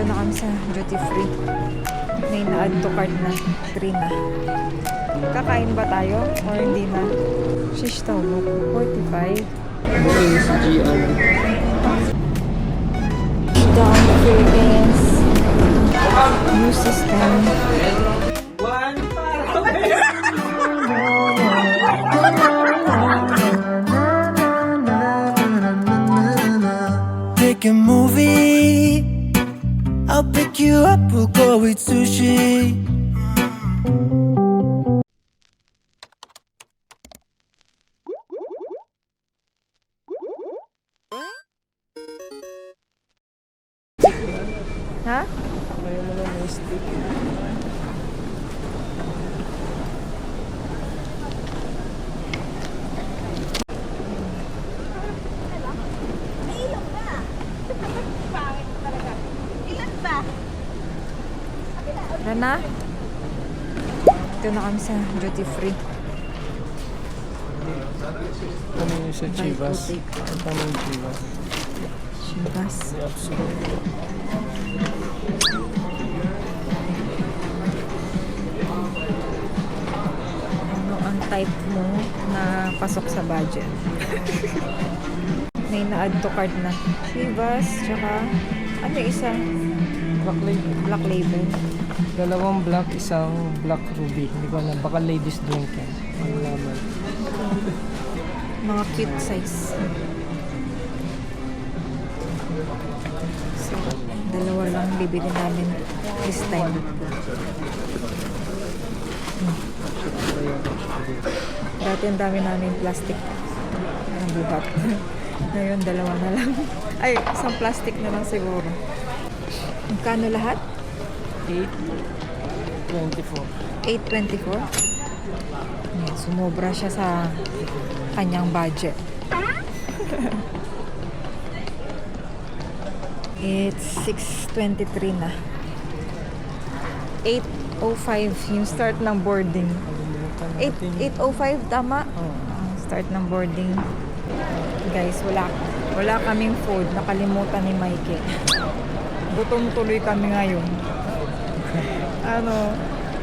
na kami sa duty free. May na-add to cart na 3 na. Kakain ba tayo or hindi na? Shish tawag 45. Okay, sa GR. Down the Philippines. New system. Pick a movie, I'll pick you up, we'll go eat sushi. Ha? Kaya mo lang may stick. Rana? Ito na kami sa duty free. Kami yung sa Chivas. Buy to take. Kami yung Chivas. Chivas. Ano ang type mo na pasok sa budget? May na-add to cart na. Chivas, tsaka ano yung isa? Black label. Black label. Dalawang black, isang black ruby. Hindi ko alam. Baka ladies drink yan. Ang laman. Mga cute size. So, dalawa lang bibili namin this time. Dati ang dami namin plastic na buhat. Ngayon, dalawa na lang. Ay, isang plastic na lang siguro. Magkano lahat? 8.24. 8.24? Yan, sumobra siya sa kanyang budget. It's 6:23 na. 8:05 yung start ng boarding. 8:05 tama? Start ng boarding. Guys, wala kaming food. Nakalimutan ni Mikey. Gutom tuloy kami ngayon.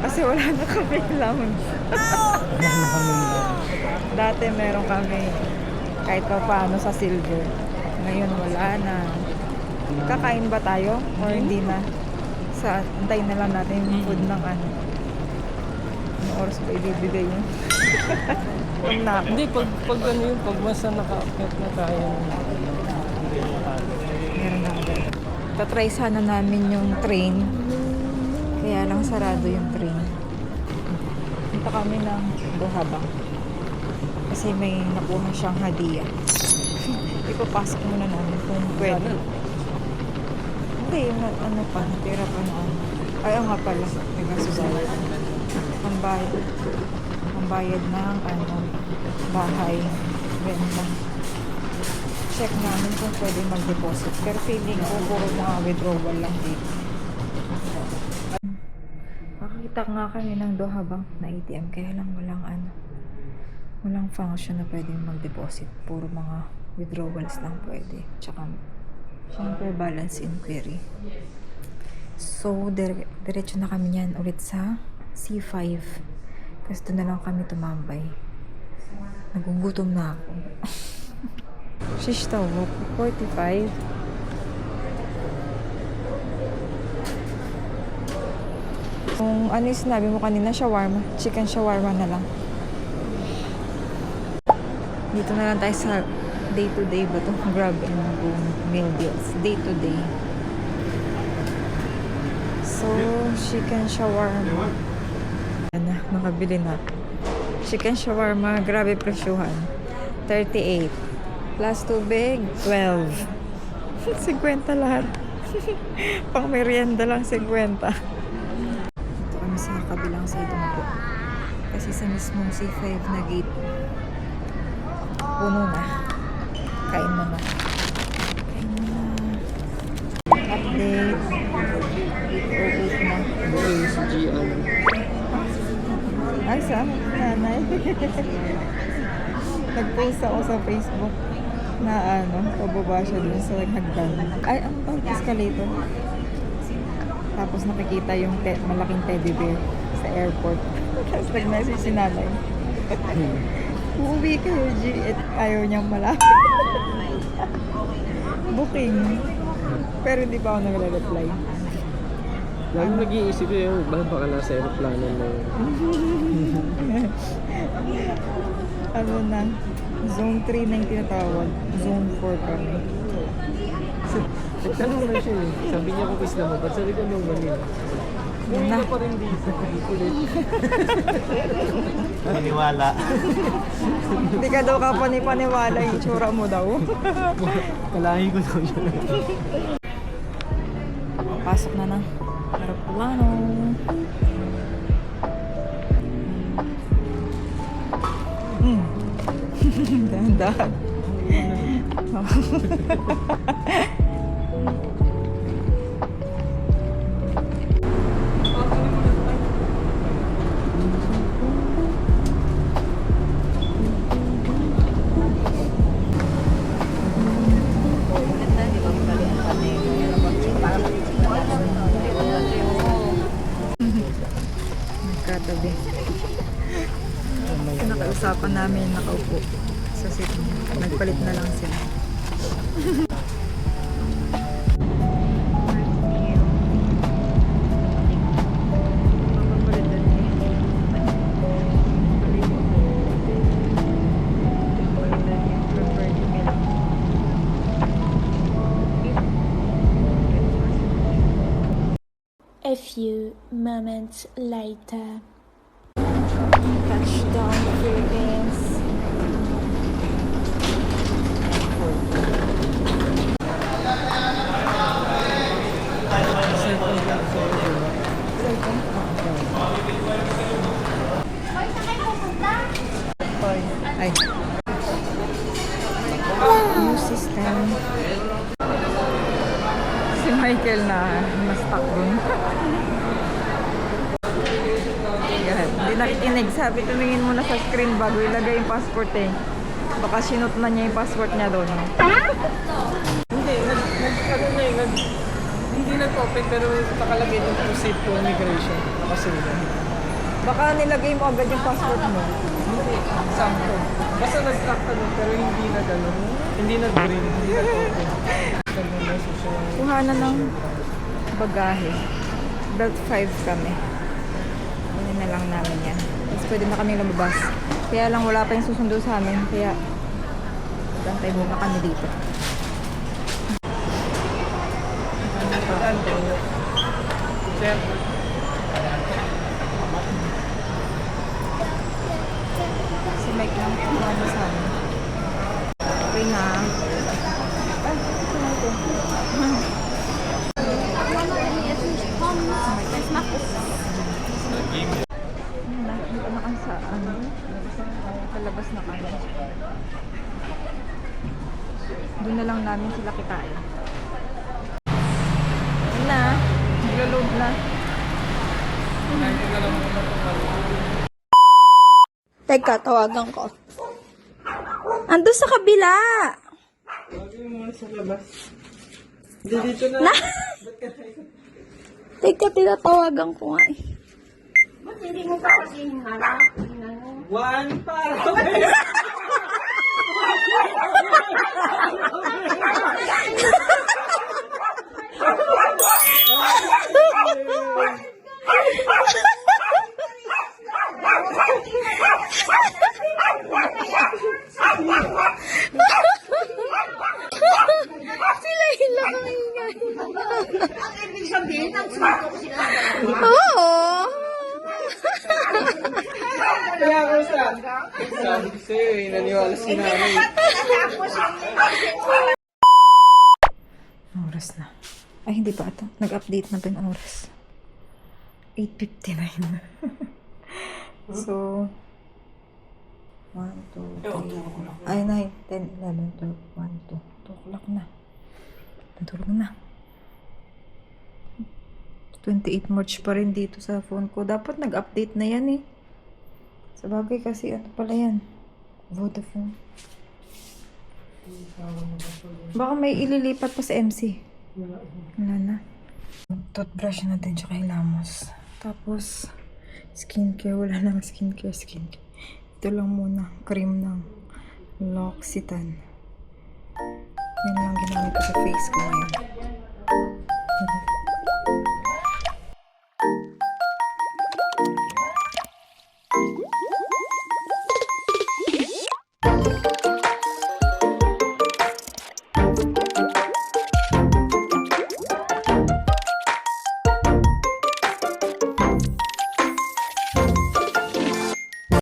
Kasi wala na kami lunch. Dati meron kami kahit pa paano sa silver. Ngayon wala na. Kakain ba tayo or hindi na? Antayin na lang natin yung food ng ano. Anong oras ba ibibigay yun? Hindi, pag ano yun, pag masa naka-akit na tayo. Meron na agad. Tatry sana namin yung train. Kaya lang sarado yung train. Punta kami ng Dohabang. Kasi may nakuha siyang hadiah. Ipapasok muna namin kung pwede. Hindi, yung ano pa, natira pa na ano. Ay, nga pala. May gasusaya. Pambayad ng ano, bahay, renta. Check namin kung pwede mag-deposit. Pero feeling ko, puro mga withdrawal lang dito. Makakita nga kami ng Dohabang na ATM. Kaya lang walang function na pwede mag-deposit. Puro mga withdrawals lang pwede. Tsaka, syempre balance inquiry. So, diretso na kami yan ulit sa C5. Tapos doon na lang kami tumambay. Nagugutom na ako. Shish tawag 45. Kung ano yung sinabi mo kanina, shawarma. Chicken shawarma na lang. Dito na lang tayo sa day-to-day ba ito? Grab and go meal deals. Day-to-day. So, chicken shawarma. Ano, nakabili na. Chicken shawarma, grabe presyuhan. 38. Plus tubig, 12. 50 lahat. Pang merienda lang 50. Ito kami sa kabilang side na po. Kasi sa mismong C5 na gate, puno na. Kain na na. Update. 8:08 na. Okay, sa GR. Ay, sa nanay. Nag-post ako sa Facebook na pababa siya dun sa hagdan. Ay, ang escalator. Tapos nakikita yung malaking teddy bear sa airport. Tapos nag-message si nanay. Uuwi kayo, G. At ayaw niyang malapit. Booking. Pero hindi pa ako nagre-reply. Lagi nag-iisip yun, baka nasa aeroplano mo. Ano na, zone 3 na yung tinatawag. Zone 4 kami. Nagtanong na siya eh. Sabi niya kung kiss na mo, ba't sabi ko nung Manila? Na. Pa rin dito. Maniwala. Hindi ka daw kapani-paniwala yung itsura mo daw. Kalahi ko daw siya. Pasok na ng aeroplano. Dahan-dahan. Nagkatabi. Pinakausapan namin nakaupo sa seat niya. Nagpalit na lang sila. A few moments later. Touchdown Philippines. Ay. New system. Si Michael na na-stuck dun. Yan. Hindi nakikinig. Sabi, tumingin muna sa screen bago ilagay yung passport eh. Baka sinot na niya yung passport niya doon. Hindi, hindi nag-open pero nakalagay ng proceed to immigration. Nakasulat. Baka nilagay mo agad yung passport mo. Hindi, sample. Basta nag-track ka doon pero hindi na gano'n. Hindi nag-green, hindi nag-open. Ganun na siya. Kuhanan ng bagahe. Belt 5 kami. Kunin na lang namin yan. Tapos pwede na kami lumabas. Kaya lang wala pa yung susundo sa amin. Kaya bantay muna kami dito. Sir, Si Mike lang kumano sa amin. Okay na. Ay, ito na ito. Dito na kami sa ano. Palabas na kami. Doon na lang namin sila kitain. Yun na. Naglo-load na. Teka, tawagan ko. Ando sa kabila! hindi dito na. Teka, tinatawagan ko nga eh. One para. Sila hilang ang ingay. Oo! Kaya ako sabi ko sa'yo eh, naniwala si nanay. Oras na. Ay, hindi pa ito. Nag-update na ba yung oras? 8:59. So, 1, 2, 3, ay, 9, 10, 11, 12, 1, 2. 2 o'clock na. Natulog na. 28 March pa rin dito sa phone ko. Dapat nag-update na yan eh. Sa bagay kasi ano pala yan. Vodafone. Baka may ililipat pa sa MC. Wala na. Toothbrush natin tsaka hilamos. Tapos, skincare. Wala nang skincare. Ito lang muna. Cream ng L'Occitane. Yan lang ginamit ko sa face ko ngayon.